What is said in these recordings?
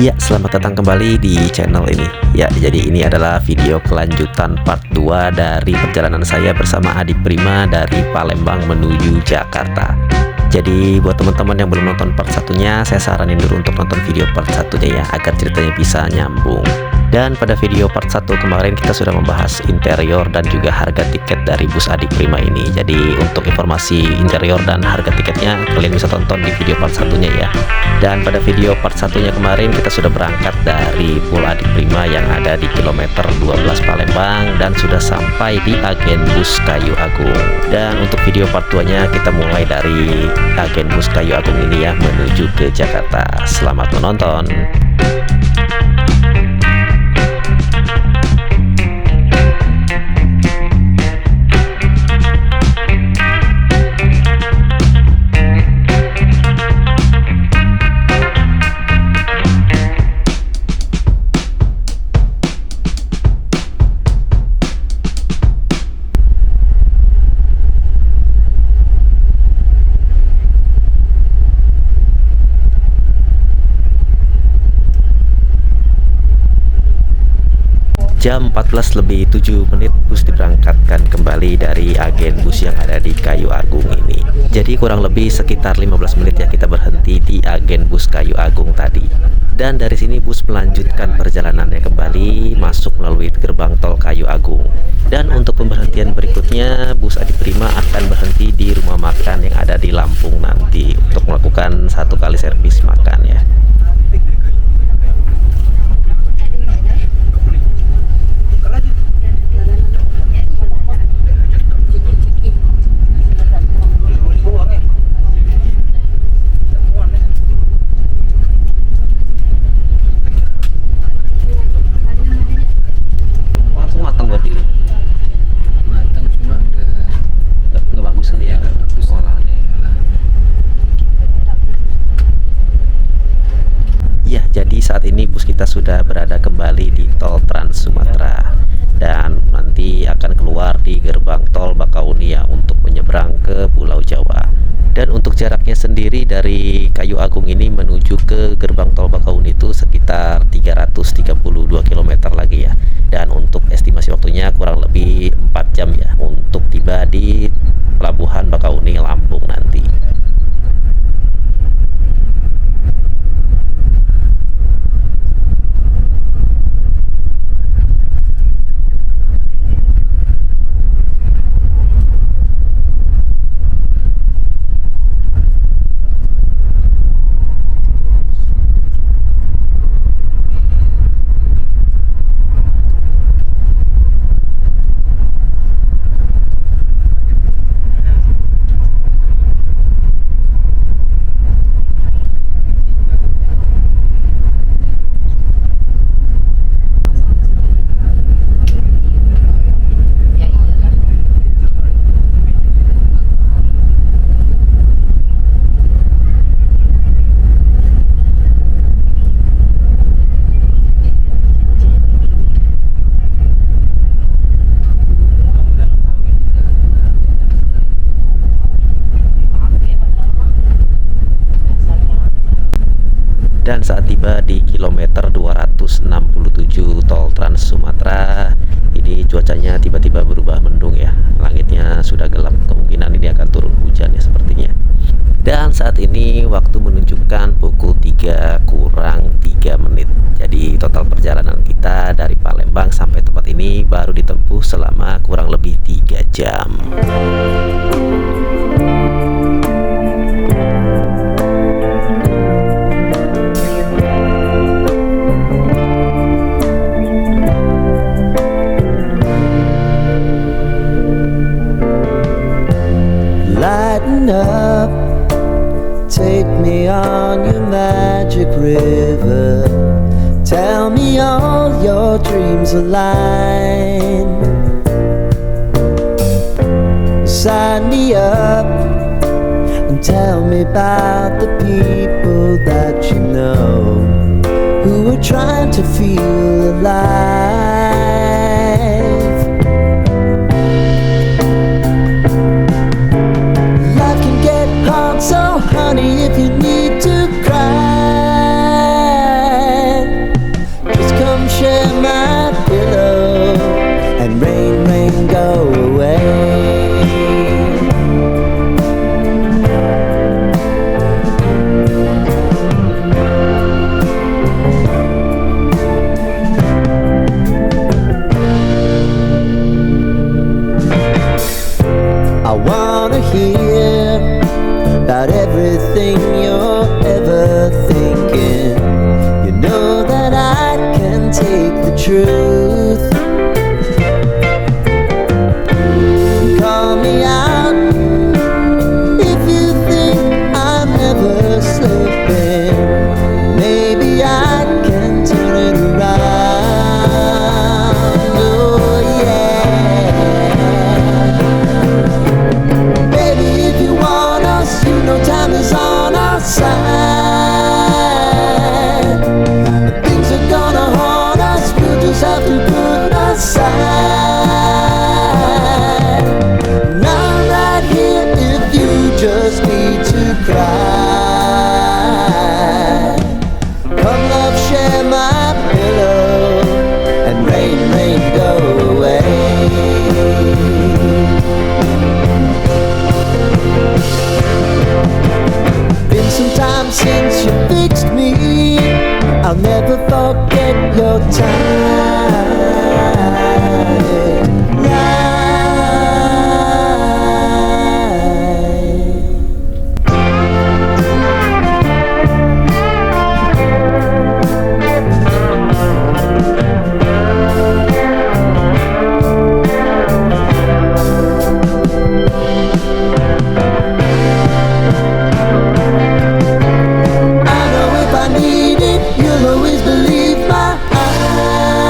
Ya, selamat datang kembali di channel ini. Ya, jadi ini adalah video kelanjutan part 2 dari perjalanan saya bersama Adik Prima dari Palembang menuju Jakarta. Jadi buat teman-teman yang belum nonton part satunya, saya saranin dulu untuk nonton video part 1-nya ya, agar ceritanya bisa nyambung. Dan pada video part 1 kemarin kita sudah membahas interior dan juga harga tiket dari bus Adik Prima ini. Jadi untuk informasi interior dan harga tiketnya kalian bisa tonton di video part 1-nya ya. Dan pada video part 1-nya kemarin kita sudah berangkat dari Pulau Adik Prima yang ada di kilometer 12 Palembang dan sudah sampai di agen bus Kayu Agung. Dan untuk video part 2-nya kita mulai dari agen bus Kayu Agung ini ya, menuju ke Jakarta. Selamat menonton. Jam 14:07 bus diberangkatkan kembali dari agen bus yang ada di Kayu Agung ini. Jadi kurang lebih sekitar 15 menit ya kita berhenti di agen bus Kayu Agung tadi. Dan dari sini bus melanjutkan perjalanannya kembali masuk melalui gerbang tol Kayu Agung. Dan untuk pemberhentian berikutnya bus Adik Prima akan berhenti di rumah makan yang ada di Lampung nanti untuk melakukan 1 kali servis makan ya. Saat ini bus kita sudah berada kembali di tol Trans Sumatera dan nanti akan keluar di gerbang tol Bakauheni untuk menyeberang ke Pulau Jawa. Dan untuk jaraknya sendiri dari Kayu Agung ini menuju ke gerbang tol Bakauheni itu sekitar 332 km lagi ya. Dan untuk estimasi waktunya kurang lebih 4 jam ya untuk tiba di Pelabuhan Bakauheni Lampung nanti. Dan saat tiba di kilometer 267 tol Trans Sumatera, ini cuacanya tiba-tiba berubah mendung ya. Langitnya sudah gelap, kemungkinan ini akan turun hujan ya sepertinya. Dan saat ini waktu menunjukkan pukul 3 kurang 3 menit. Jadi total perjalanan kita dari Palembang sampai tempat ini baru ditempuh selama kurang lebih 3 jam. Lighten up, take me on your magic river. Tell me all your dreams align. Sign me up and tell me about the people that you know who are trying to feel alive. Life can get hard, so honey, if you need to cry, just come share my pillow and rain, rain, go away. I wanna hear about everything you're ever thinking. You know that I can take the truth. Call me out if you think I'm ever slipping. Maybe I can turn it around. Oh yeah. Baby, if you want us, you know time is on our side. But things are gonna haunt us, we'll just have to put aside. And I'm right here if you just need to cry. Come love, share my pillow and rain, rain, go away. Been some time since you fixed me. I'll never forget your time. I know if I need it, you'll always believe my eyes.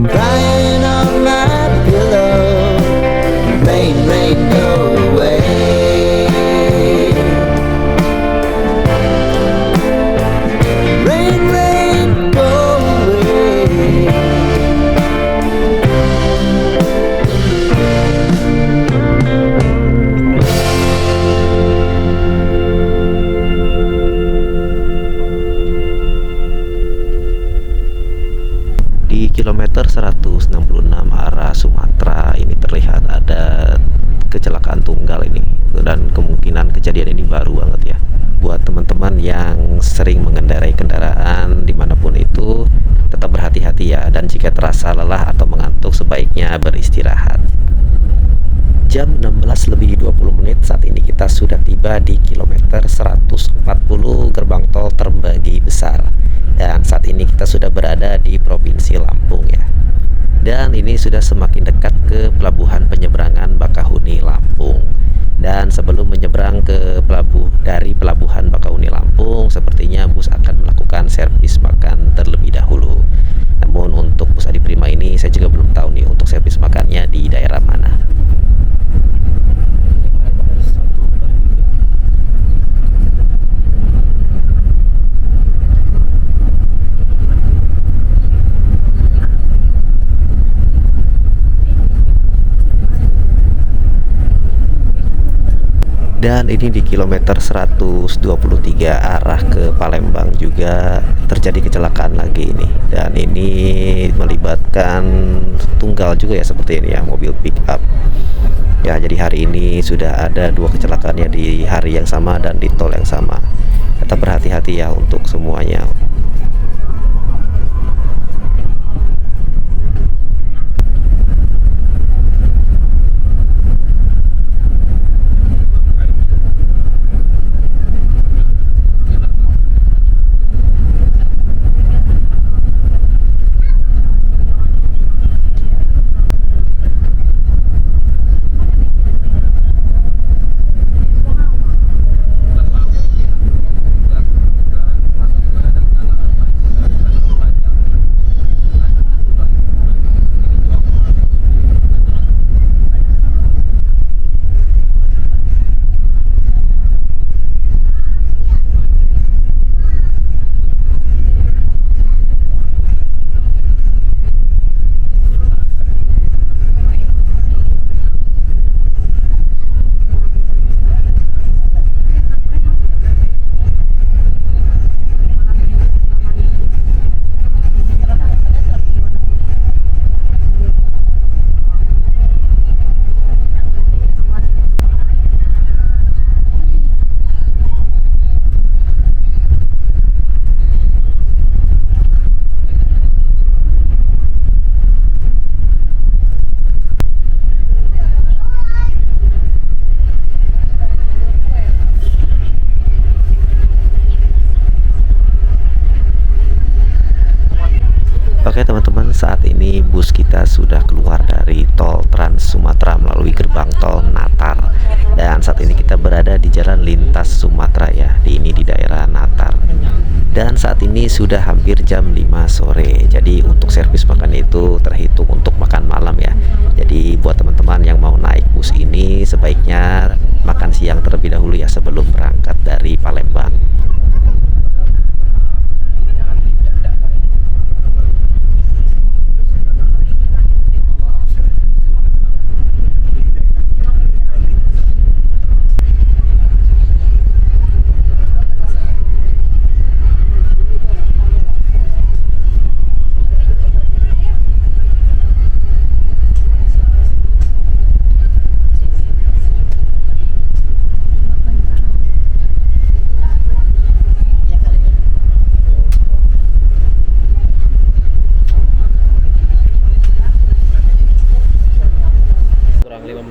Crying on my pillow, rain, rain, go away. Rain, rain, go away. Di kilometer 166 arah Sumatera ini terlihat ada kecelakaan tunggal ini, dan kemungkinan kejadian ini baru banget ya. Buat teman-teman yang sering mengendarai kendaraan dimanapun itu, tetap berhati-hati ya, dan jika terasa lelah atau mengantuk sebaiknya beristirahat. Jam 16:20 saat ini kita sudah tiba di kilometer 140 gerbang tol Terbagi Besar. Dan saat ini kita sudah berada di Provinsi Lampung ya. Dan ini sudah semakin dekat ke pelabuhan penyeberangan Bakahuni Lampung. Dan sebelum menyeberang ke dari pelabuhan Bakahuni Lampung, sepertinya bus akan melakukan servis makan terlebih dahulu. Namun untuk bus Adi Prima ini saya juga belum tahu nih untuk servis makannya di daerah mana. Dan ini di kilometer 123 arah ke Palembang juga terjadi kecelakaan lagi ini. Dan ini melibatkan tunggal juga ya, seperti ini ya, mobil pick up. Ya, jadi hari ini sudah ada 2 kecelakaannya di hari yang sama dan di tol yang sama. Tetap berhati-hati ya untuk semuanya. Oke teman-teman, saat ini bus kita sudah keluar dari tol Trans Sumatera melalui gerbang tol Natar. Dan saat ini kita berada di jalan lintas Sumatera ya, ini di daerah Natar. Dan saat ini sudah hampir jam 5 sore. Jadi untuk servis makan itu terhitung untuk makan malam ya. Jadi buat teman-teman yang mau naik bus ini sebaiknya makan siang terlebih dahulu ya sebelum berangkat dari Palembang.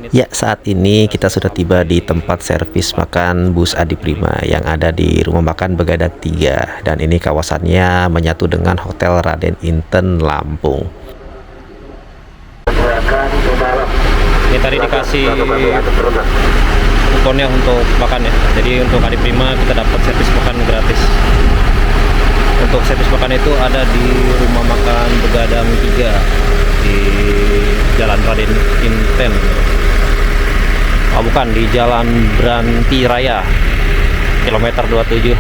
Ya, saat ini kita sudah tiba di tempat servis makan bus Adi Prima yang ada di Rumah Makan Begadang 3. Dan ini kawasannya menyatu dengan Hotel Raden Inten Lampung. Ini tadi dikasih kuponnya untuk makan ya. Jadi untuk Adi Prima kita dapat servis makan gratis. Untuk servis makan itu ada di Rumah Makan Begadang 3 di Jalan Raden Inten. Oh bukan, di Jalan Branti Raya kilometer 27.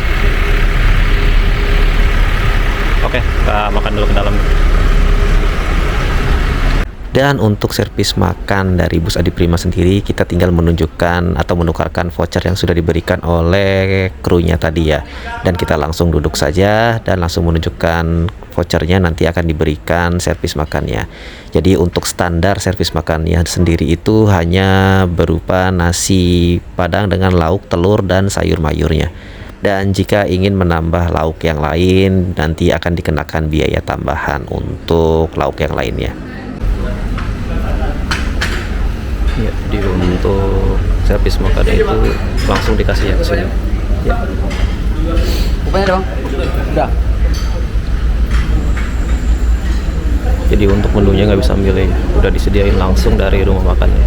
Oke, kita makan dulu ke dalam. Dan untuk servis makan dari bus Adi Prima sendiri, kita tinggal menunjukkan atau menukarkan voucher yang sudah diberikan oleh krunya tadi ya. Dan kita langsung duduk saja dan langsung menunjukkan vouchernya, nanti akan diberikan servis makannya. Jadi untuk standar servis makannya sendiri itu hanya berupa nasi padang dengan lauk, telur, dan sayur mayurnya. Dan jika ingin menambah lauk yang lain, nanti akan dikenakan biaya tambahan untuk lauk yang lainnya. Ya, jadi untuk servis makannya itu langsung dikasih ya ke sini. Ya. Kupanya dong. Udah. Jadi untuk menunya nggak bisa milih, udah disediain langsung dari rumah makannya.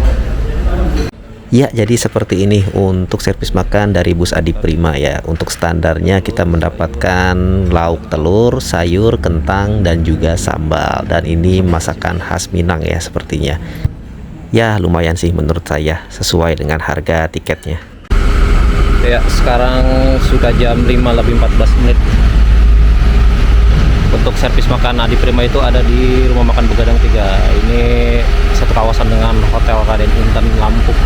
Ya, jadi seperti ini untuk servis makan dari bus Adi Prima ya. Untuk standarnya kita mendapatkan lauk telur, sayur, kentang, dan juga sambal. Dan ini masakan khas Minang ya sepertinya. Ya lumayan sih menurut saya, sesuai dengan harga tiketnya. Ya, sekarang sudah jam 5 lebih 14 menit. Untuk servis makan Adi Prima itu ada di Rumah Makan Begadang 3. Ini satu kawasan dengan Hotel Raden Inten Lampung.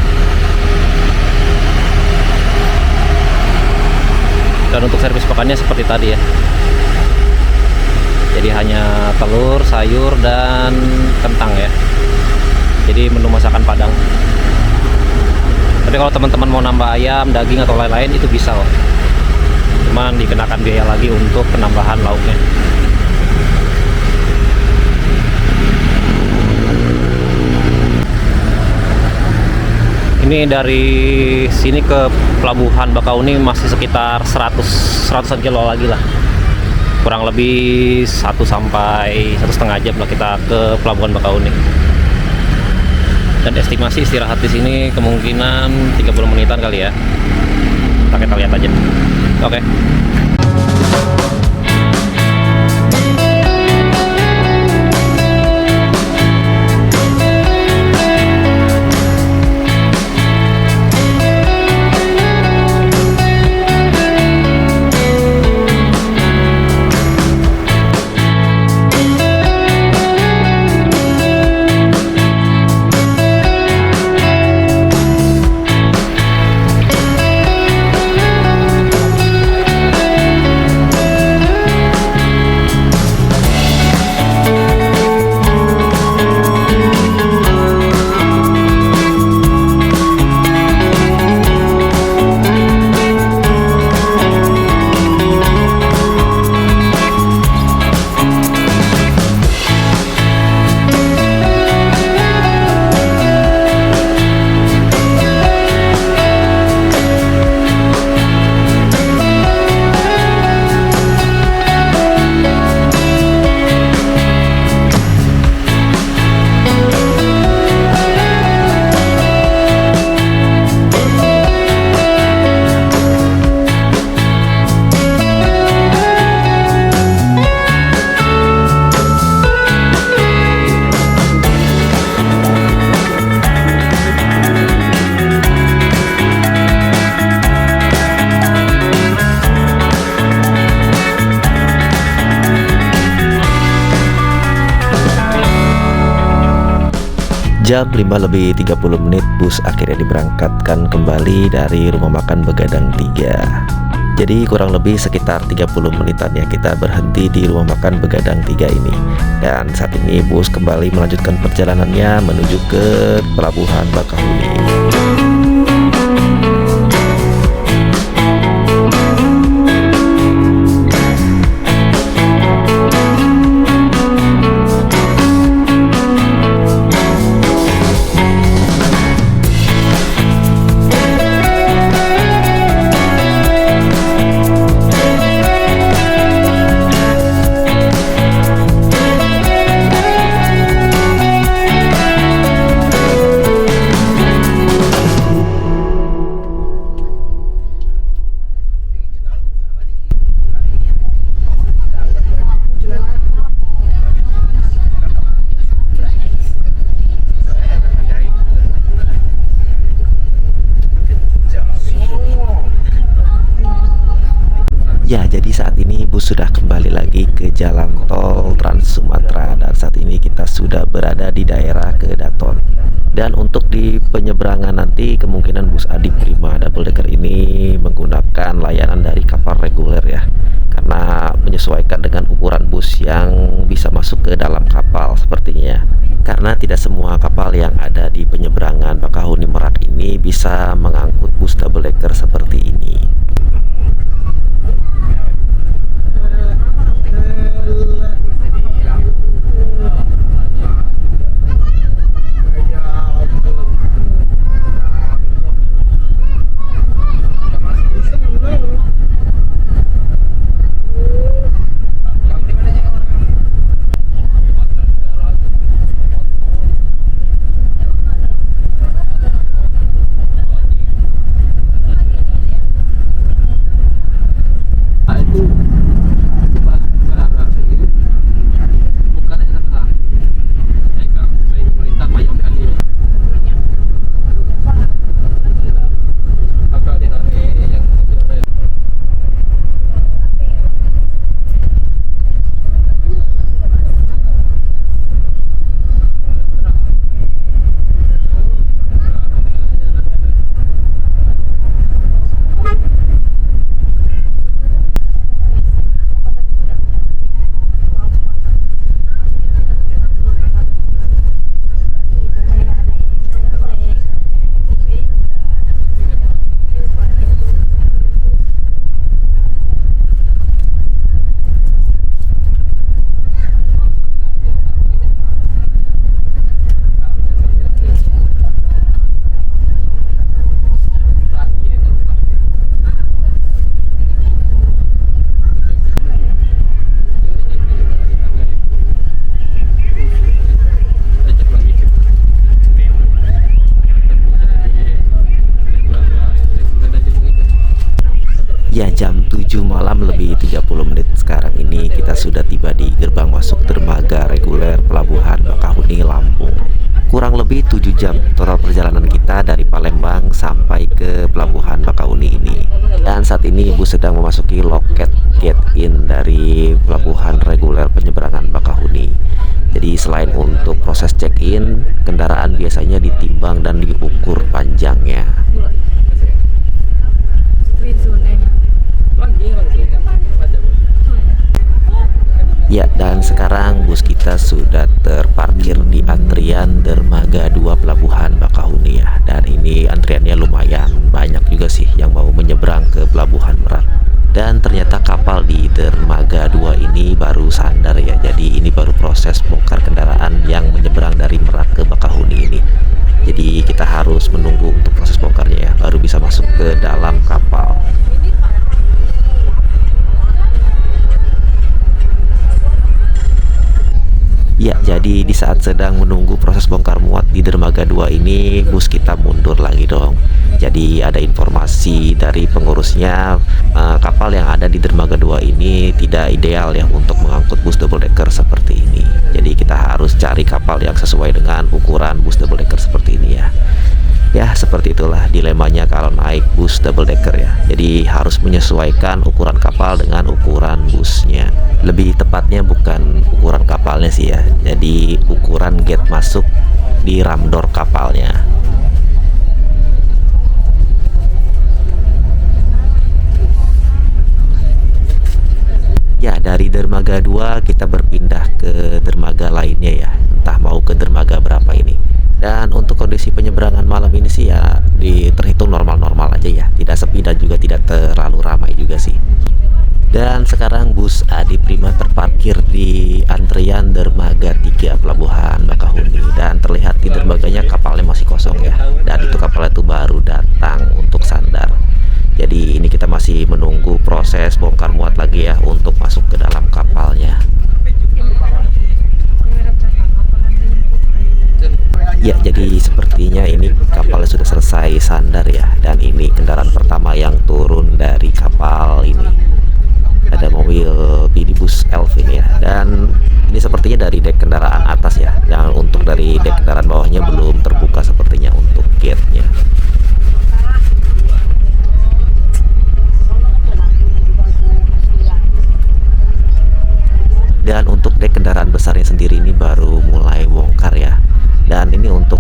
Dan untuk servis makannya seperti tadi ya. Jadi hanya telur, sayur, dan kentang ya. Jadi menu masakan Padang. Tapi kalau teman-teman mau nambah ayam, daging atau lain-lain itu bisa loh. Cuman dikenakan biaya lagi untuk penambahan lauknya. Ini dari sini ke Pelabuhan Bakauni masih sekitar 100-an kilo lagi lah. Kurang lebih 1 sampai 1,5 jam lah kita ke Pelabuhan Bakauni. Dan estimasi istirahat di sini kemungkinan 30 menitan kali ya. Kita lihat aja. Oke. Jam 5:30 bus akhirnya diberangkatkan kembali dari rumah makan Begadang 3. Jadi kurang lebih sekitar 30 menitan ya kita berhenti di rumah makan Begadang 3 ini. Dan saat ini bus kembali melanjutkan perjalanannya menuju ke Pelabuhan Bakauni. Ya, jadi saat ini bus sudah kembali lagi ke jalan tol Trans Sumatera dan saat ini kita sudah berada di daerah Kedaton. Dan untuk di penyeberangan nanti kemungkinan bus Adi Prima double decker ini menggunakan layanan dari kapal reguler ya. Karena menyesuaikan dengan ukuran bus yang bisa masuk ke dalam kapal sepertinya. Karena tidak semua kapal yang ada di penyeberangan Bakahuni Merak ini bisa mengangkut bus double decker seperti ini. lebih 7 jam total perjalanan kita dari Palembang sampai ke Pelabuhan Bakahuni ini. Dan saat ini bus sedang memasuki loket gate in dari Pelabuhan Reguler Penyeberangan Bakahuni. Jadi selain untuk proses check-in, kendaraan biasanya ditimbang dan diukur panjangnya. Ya, dan sekarang bus kita sudah terparkir di antrian dermaga 2 Pelabuhan Bakahuni ya. Dan ini antriannya lumayan banyak juga sih yang mau menyeberang ke Pelabuhan Merak. Dan ternyata kapal di dermaga 2 ini baru sandar ya. Jadi ini baru proses bongkar kendaraan yang menyeberang dari Merak ke Bakahuni ini. Jadi kita harus menunggu untuk proses bongkarnya ya, baru bisa masuk ke dalam kapal. Ya, jadi di saat sedang menunggu proses bongkar muat di dermaga 2 ini, bus kita mundur lagi dong. Jadi ada informasi dari pengurusnya, kapal yang ada di dermaga 2 ini tidak ideal ya untuk mengangkut bus double decker seperti ini. Jadi kita harus cari kapal yang sesuai dengan ukuran bus double decker seperti ini ya. Ya, seperti itulah dilemanya kalau naik bus double decker ya. Jadi harus menyesuaikan ukuran kapal dengan ukuran busnya. Lebih tepatnya bukan ukuran kapalnya sih ya. Jadi ukuran gate masuk di ramdor kapalnya. Ya, dari dermaga 2 kita berpindah ke dermaga lainnya ya. Entah mau ke dermaga berapa ini. Dan untuk kondisi penyeberangan malam ini sih ya terhitung normal-normal aja ya, tidak sepi dan juga tidak terlalu ramai juga sih. Dan sekarang bus Adi Prima terparkir di antrian dermaga 3 Pelabuhan Bakahuni. Dan terlihat di dermaganya kapalnya masih kosong ya. Dan itu kapalnya itu baru datang untuk sandar. Jadi ini kita masih menunggu proses bongkar muat lagi ya untuk masuk ke dalam kapalnya. Ya, jadi sepertinya ini kapalnya sudah selesai sandar ya. Dan ini kendaraan pertama yang turun dari kapal ini. Ada mobil minibus Elf ini ya. Dan ini sepertinya dari dek kendaraan atas ya. Yang untuk dari dek kendaraan bawahnya belum terbuka sepertinya untuk gate-nya. Dan untuk dek kendaraan besarnya sendiri ini baru mulai bongkar ya. Dan ini untuk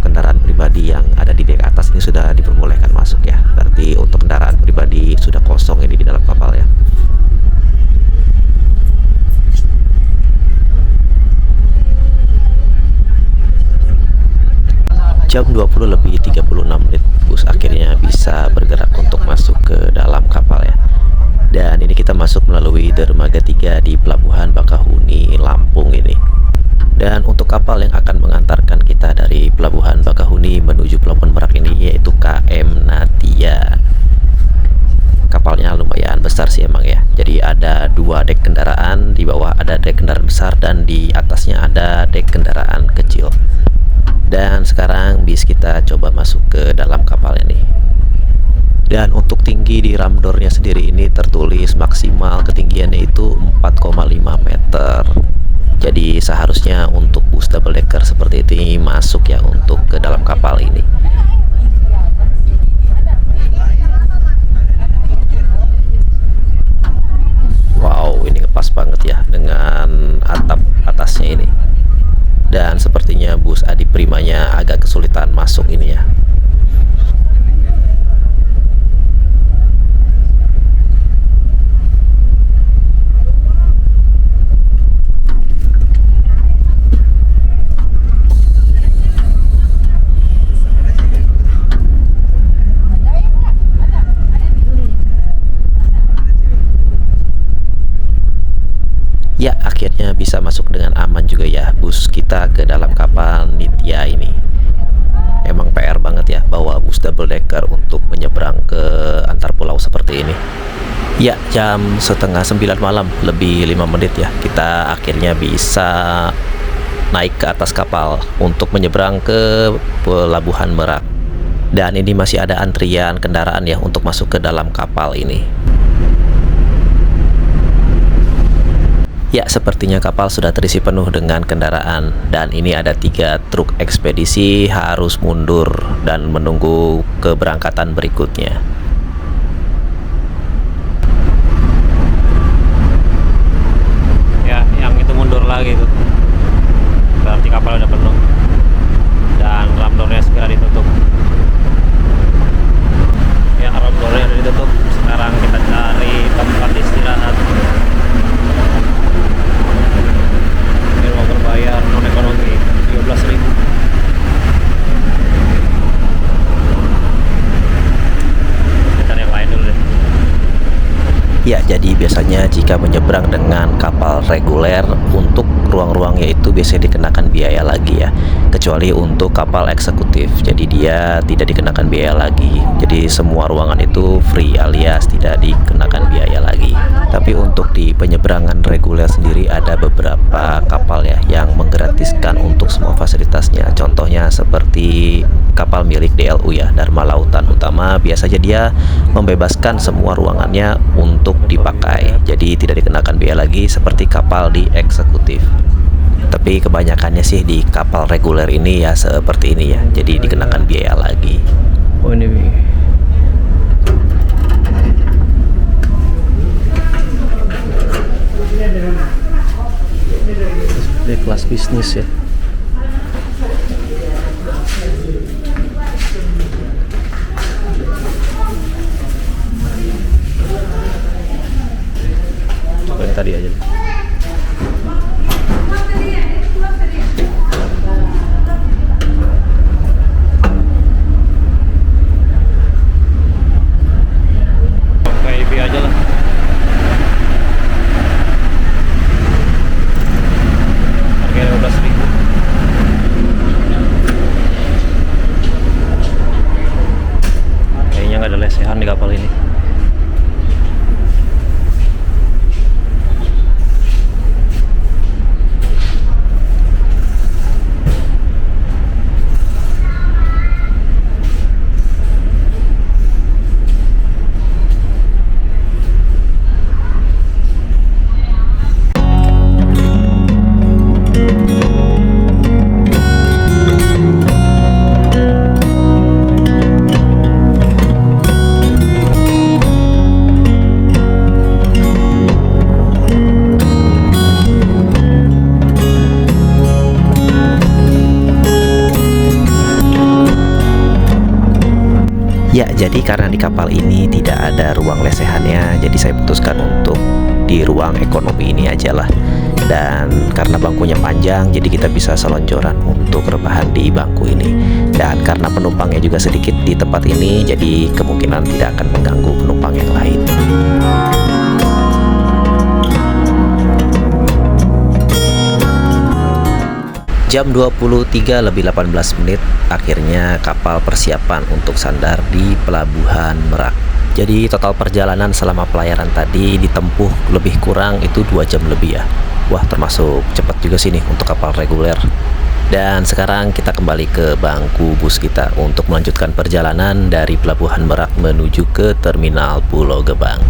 kendaraan pribadi yang ada di dek atas ini sudah diperbolehkan masuk ya. Berarti untuk kendaraan pribadi sudah kosong ini di dalam kapal ya. Jam 20:36 bus akhirnya bisa bergerak untuk masuk ke dalam kapal ya. Dan ini kita masuk melalui dermaga 3 di Pelabuhan Bakahuni, Lampung ini. Dan untuk kapal yang akan mengantarkan kita dari Pelabuhan Bakahuni menuju Pelabuhan Merak ini yaitu KM Natia. Kapalnya lumayan besar sih emang ya. Jadi ada 2 dek kendaraan, di bawah ada dek kendaraan besar dan di atasnya ada dek kendaraan kecil. Dan sekarang bis kita coba masuk ke dalam kapal ini. Dan untuk tinggi di ramdornya sendiri ini tertulis maksimal ketinggiannya itu 4,5 meter. Jadi seharusnya untuk bus double decker seperti ini masuk ya untuk ke dalam kapal ini. Wow, ini ngepas banget ya dengan atap atasnya ini. Dan sepertinya bus Adi Primanya agak kesulitan masuk ini ya. Ya, akhirnya bisa masuk dengan aman juga ya bus kita ke dalam kapal Nitya ini. Emang PR banget ya bawa bus double decker untuk menyeberang ke antar pulau seperti ini. Ya, jam 8:30 malam lebih 5 menit ya, kita akhirnya bisa naik ke atas kapal untuk menyeberang ke Pelabuhan Merak. Dan ini masih ada antrian kendaraan ya untuk masuk ke dalam kapal ini. Ya, sepertinya kapal sudah terisi penuh dengan kendaraan dan ini ada 3 truk ekspedisi harus mundur dan menunggu keberangkatan berikutnya. Ya, yang itu mundur lagi tuh. Berarti kapal udah penuh. Dan ramdornya segera ditutup. Ya, ramdornya udah ditutup. Sekarang kita cari tempat istirahat. Ini mau berbayar non ekonomi 13.000. Kita cari yang lain dulu deh. Ya, jadi biasanya jika menyeberang dengan kapal reguler untuk ruang-ruangnya itu biasanya dikenakan biaya lagi ya. Kecuali untuk kapal eksekutif, jadi dia tidak dikenakan biaya lagi. Jadi semua ruangan itu free alias tidak dikenakan biaya lagi. Tapi untuk di penyeberangan reguler sendiri ada beberapa kapal ya yang menggratiskan untuk semua fasilitasnya. Contohnya seperti kapal milik DLU ya, Dharma Lautan Utama, biasanya dia membebaskan semua ruangannya untuk dipakai. Jadi tidak dikenakan biaya lagi seperti kapal di eksekutif. Tapi kebanyakannya sih di kapal reguler ini ya seperti ini ya. Jadi dikenakan biaya lagi. Oh ini di kelas bisnis ya. Coba yang tadi aja. VIP aja lah. Harganya 15.000. Kayaknya nggak ada lesehan di kapal ini. Ya, jadi karena di kapal ini tidak ada ruang lesehannya, jadi saya putuskan untuk di ruang ekonomi ini aja lah. Dan karena bangkunya panjang, jadi kita bisa selonjoran untuk rebahan di bangku ini. Dan karena penumpangnya juga sedikit di tempat ini, jadi kemungkinan tidak akan mengganggu penumpang yang lain. Jam 23 lebih 18 menit, akhirnya kapal persiapan untuk sandar di Pelabuhan Merak. Jadi total perjalanan selama pelayaran tadi ditempuh lebih kurang itu 2 jam lebih ya. Wah, termasuk cepat juga sih nih untuk kapal reguler. Dan sekarang kita kembali ke bangku bus kita untuk melanjutkan perjalanan dari Pelabuhan Merak menuju ke Terminal Pulau Gebang.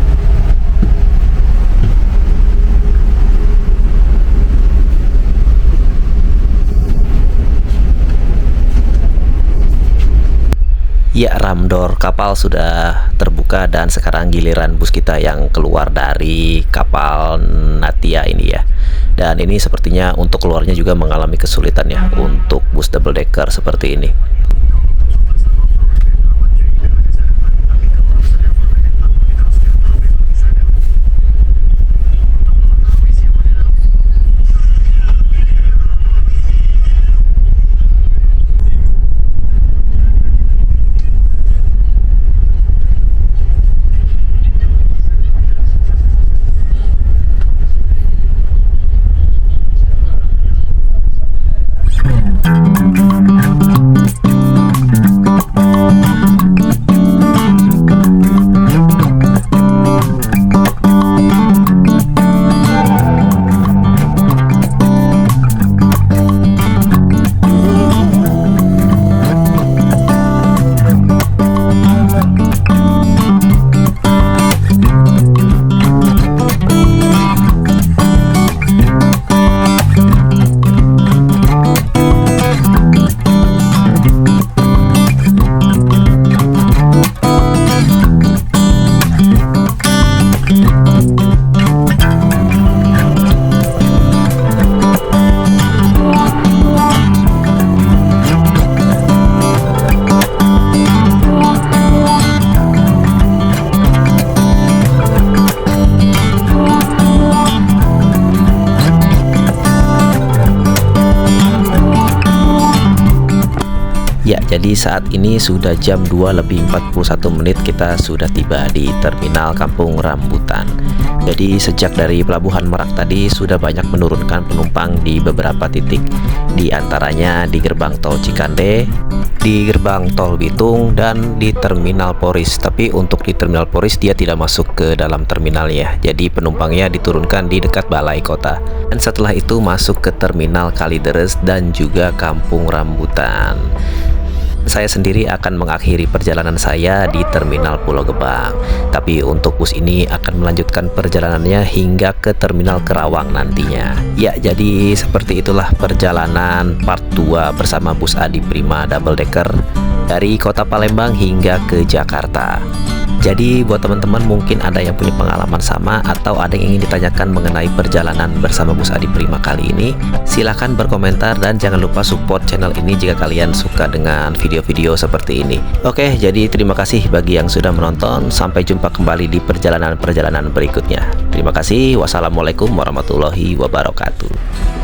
Ya, ramdor kapal sudah terbuka dan sekarang giliran bus kita yang keluar dari kapal Natia ini ya. Dan ini sepertinya untuk keluarnya juga mengalami kesulitan ya untuk bus double decker seperti ini. jadi saat ini sudah jam 2 lebih 41 menit kita sudah tiba di terminal Kampung Rambutan. Jadi sejak dari Pelabuhan Merak tadi sudah banyak menurunkan penumpang di beberapa titik, di antaranya di gerbang tol Cikande, di gerbang tol Bitung, dan di terminal Poris. Tapi untuk di terminal Poris dia tidak masuk ke dalam terminalnya, jadi penumpangnya diturunkan di dekat balai kota. Dan setelah itu masuk ke terminal Kalideres dan juga Kampung Rambutan. Saya sendiri akan mengakhiri perjalanan saya di terminal Pulau Gebang. Tapi untuk bus ini akan melanjutkan perjalanannya hingga ke terminal Kerawang nantinya. Ya, jadi seperti itulah perjalanan part 2 bersama bus Adi Prima Double Decker dari kota Palembang hingga ke Jakarta. Jadi buat teman-teman mungkin ada yang punya pengalaman sama atau ada yang ingin ditanyakan mengenai perjalanan bersama bus Adi Prima kali ini, silahkan berkomentar dan jangan lupa support channel ini jika kalian suka dengan video-video seperti ini. Oke, jadi terima kasih bagi yang sudah menonton. Sampai jumpa kembali di perjalanan-perjalanan berikutnya. Terima kasih. Wassalamualaikum warahmatullahi wabarakatuh.